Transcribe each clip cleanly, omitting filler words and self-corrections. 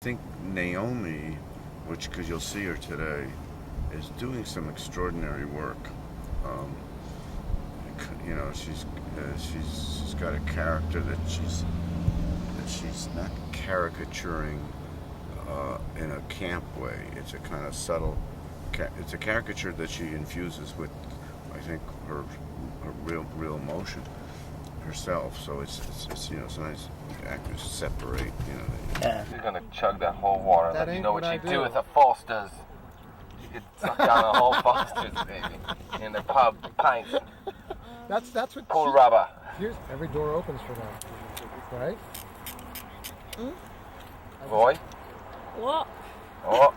I think Naomi, which because you'll see her today, is doing some extraordinary work. Um, she's got a character that she's not caricaturing in a camp way. It's a kind of subtle. It's a caricature that she infuses with, I think, her real emotion herself. So it's sometimes actors separate. Yeah. She's gonna chug that whole water. That Let you ain't know what what she I do do. with a Foster's. She could suck down a whole Foster's, baby. In the pub, pints, That's what. pull rubber. Here's every door opens for them, right? Boy. What? Oh.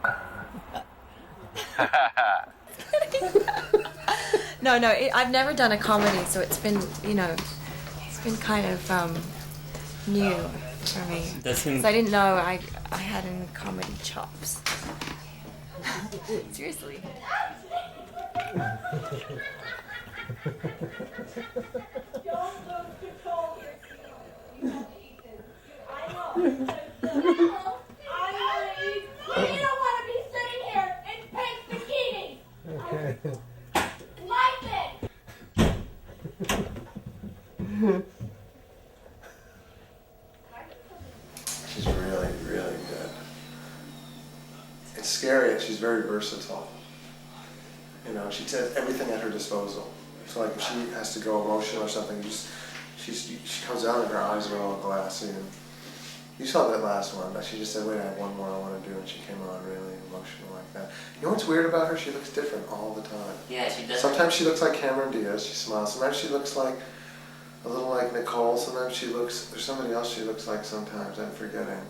No, I've never done a comedy, so it's been, it's been kind of new for me. Doesn't- So I didn't know I had any comedy chops. Seriously. You don't want to be sitting here in pink bikinis. Okay. Like it. She's really, really good. It's scary and she's very versatile. She has everything at her disposal. So like if she has to go emotional or something, she comes out and her eyes are all glassy. And you saw that last one, but she just said, wait, I have one more I want to do, and she came on really emotional like that. You know what's weird about her? She looks different all the time. Yeah, she does. Sometimes she looks like Cameron Diaz, she smiles. Sometimes she looks like a little like Nicole. Sometimes there's somebody else she looks like sometimes, I'm forgetting.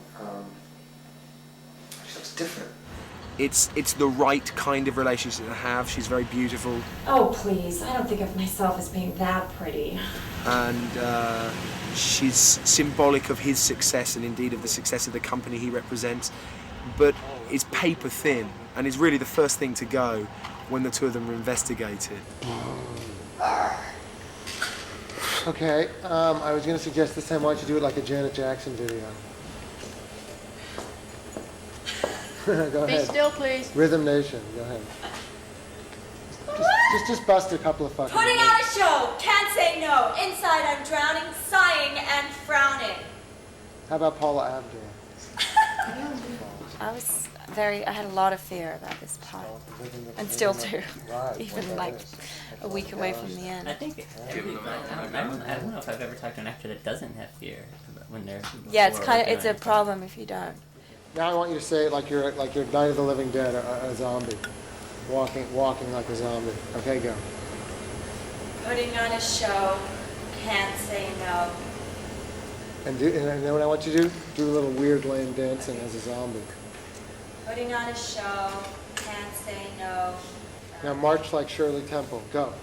She looks different. It's the right kind of relationship to have. She's very beautiful, Oh, please. I don't think of myself as being that pretty. and she's symbolic of his success and indeed of the success of the company he represents, but is paper thin and is really the first thing to go when the two of them are investigated. Okay. I was going to suggest this time, why don't you do it like a Janet Jackson video? Go Be ahead. still, please. Rhythm Nation. Go ahead. Just bust a couple of fucking. Putting on a show, can't say no. Inside I'm drowning, sighing and frowning. How about Paula Abdul? I had a lot of fear about this part, and still do, even like a week away from the I end. think I don't know if I've ever talked to an actor that doesn't have fear when they're. Yeah, it's before kind of, doing it's a anything. problem if you don't. Now I want you to say it like you're Night of the Living Dead, a zombie, walking like a zombie. Okay, go. Putting on a show, can't say no. And then what I want you to do a little weird lame dancing as a zombie. Putting on a show, can't say no. Now march like Shirley Temple. Go.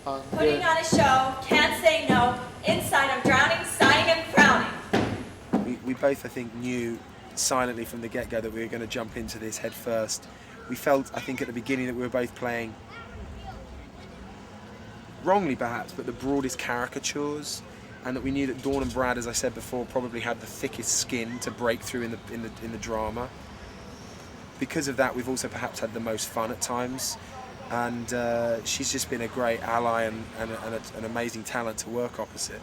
Putting on a show, can't say no. Inside I'm drowning, sighing and frowning. We both, I think, knew silently from the get-go that we were going to jump into this head first. We felt, I think, at the beginning that we were both playing, wrongly perhaps, but the broadest caricatures, and that we knew that Dawn and Brad, as I said before, probably had the thickest skin to break through in the drama. Because of that, we've also perhaps had the most fun at times, and she's just been a great ally and an amazing talent to work opposite.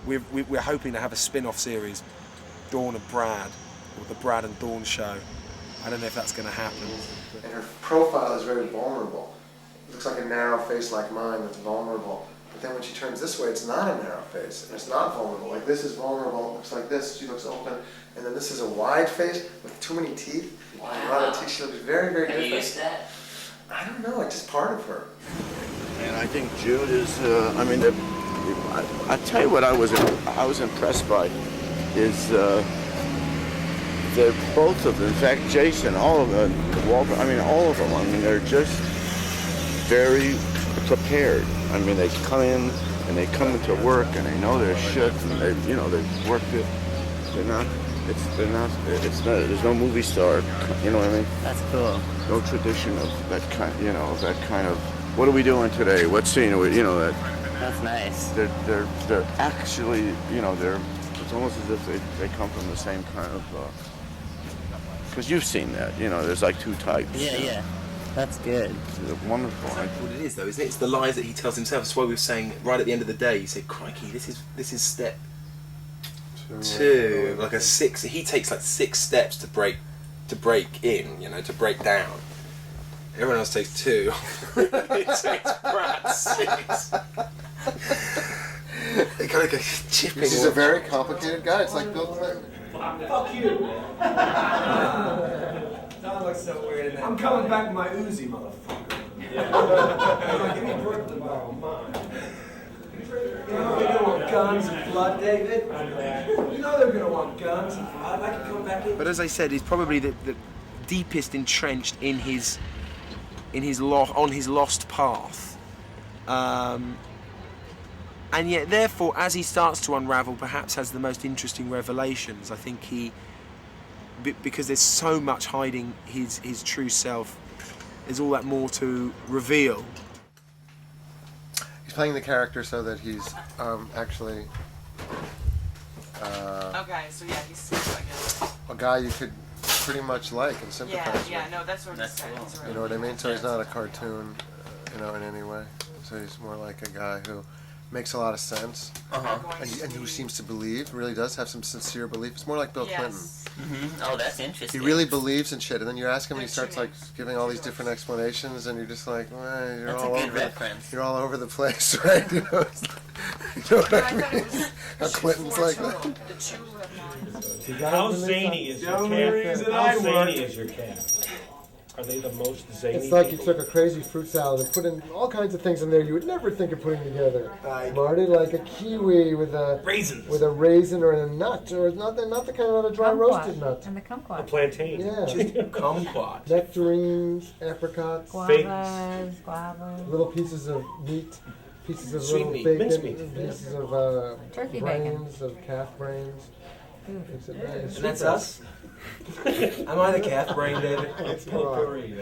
We're hoping to have a spin-off series, Dawn and Brad, or the Brad and Dawn show. I don't know if that's going to happen. And her profile is very vulnerable. It looks like a narrow face like mine that's vulnerable. But then when she turns this way, it's not a narrow face, and it's not vulnerable. Like this is vulnerable, it looks like this, she looks open. And then this is a wide face with too many teeth. Wow. A lot of teeth, she looks very, very Have different. you used that? I don't know, it's just part of her. And I think Jude is. I tell you what I was impressed by is they're both of them. In fact, Jason, all of them, Walter. All of them. They're just very prepared. They come in and they come into work and they know their shit and they've worked it. There's no movie star. You know what I mean? That's cool. No tradition of that kind of. What are we doing today? What scene are we? That. That's nice. They're actually, they're It's almost as if they come from the same kind of. Because you've seen that, you know. There's like two types. Yeah. That's good. They're wonderful. What it is though, isn't it? It's the lies that he tells himself. That's why we were saying right at the end of the day. You say, "Crikey, this is step 2, like a 6." He takes like 6 steps to break in, you know, to break down. Everyone else takes 2. It takes Brad 6. They kind of go chipping. He's a very complicated guy. It's like Bill Clinton. Fuck you. That looks so weird. I'm coming back with my Uzi, motherfucker. Yeah. Give me Brooklyn back with mine. You know they're gonna want guns and blood, David. You know they're gonna want guns and blood. I can come back in. But as I said, he's probably the deepest entrenched on his lost path. And yet, therefore, as he starts to unravel, perhaps has the most interesting revelations. I think because there's so much hiding his true self, there's all that more to reveal. He's playing the character so that he's actually okay, so yeah, he's I guess. a guy you could pretty much like and sympathize with. Yeah, no, that's what I'm saying. You know what I mean? So he's not a cartoon, you know, in any way. So he's more like a guy who makes a lot of sense, and who seems to believe, really does have some sincere belief. It's more like Bill Clinton. Mm-hmm. Oh, that's interesting. He really believes in shit, and then you ask him, and he starts like giving all these different explanations, and you're just like, well, you're That's all a good over. reference. You're all over the place, right? You know, you know what I mean? How Clinton's like that. How zany is your cat? How zany is your cat? Are they the most zany? It's like you took a crazy fruit salad and put in all kinds of things in there you would never think of putting together. Marty, like a kiwi with a raisin or a nut, or not the kind of a dry roasted nut. And the kumquat. A plantain. Yeah. Kumquat. Nectarines, apricots, Guavas. little pieces of meat, pieces of Sweet little meat, bacon, mincemeat. pieces of Turkey bacon. brains, of calf brains. Makes it nice. And that's us? Am I the calf brain, David? That's right.